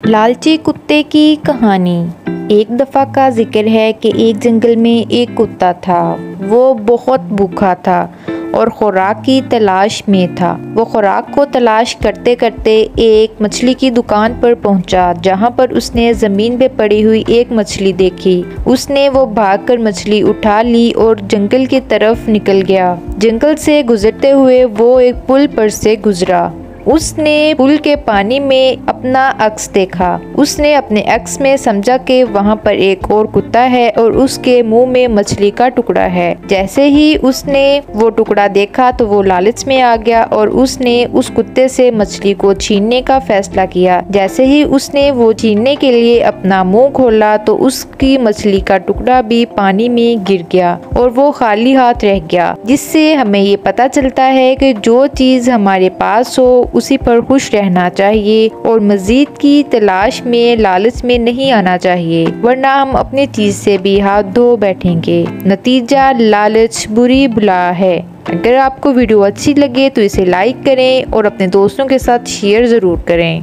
लालची कुत्ते की कहानी। एक दफ़ा का जिक्र है कि एक जंगल में एक कुत्ता था। वो बहुत भूखा था और खुराक की तलाश में था। वो खुराक को तलाश करते करते एक मछली की दुकान पर पहुंचा, जहां पर उसने ज़मीन पे पड़ी हुई एक मछली देखी। उसने वो भागकर मछली उठा ली और जंगल की तरफ निकल गया। जंगल से गुजरते हुए वो एक पुल पर से गुजरा। उसने पुल के पानी में अपना अक्स देखा। उसने अपने अक्स में समझा कि वहाँ पर एक और कुत्ता है और उसके मुंह में मछली का टुकड़ा है। जैसे ही उसने वो टुकड़ा देखा तो वो लालच में आ गया और उसने उस कुत्ते से मछली को छीनने का फैसला किया। जैसे ही उसने वो छीनने के लिए अपना मुंह खोला तो उसकी मछली का टुकड़ा भी पानी में गिर गया और वो खाली हाथ रह गया। जिससे हमें ये पता चलता है कि जो चीज़ हमारे पास हो उसी पर खुश रहना चाहिए और मजीद की तलाश में, लालच में नहीं आना चाहिए, वरना हम अपनी चीज से भी हाथ धो बैठेंगे। नतीजा लालच बुरी बला है। अगर आपको वीडियो अच्छी लगे तो इसे लाइक करें और अपने दोस्तों के साथ शेयर ज़रूर करें।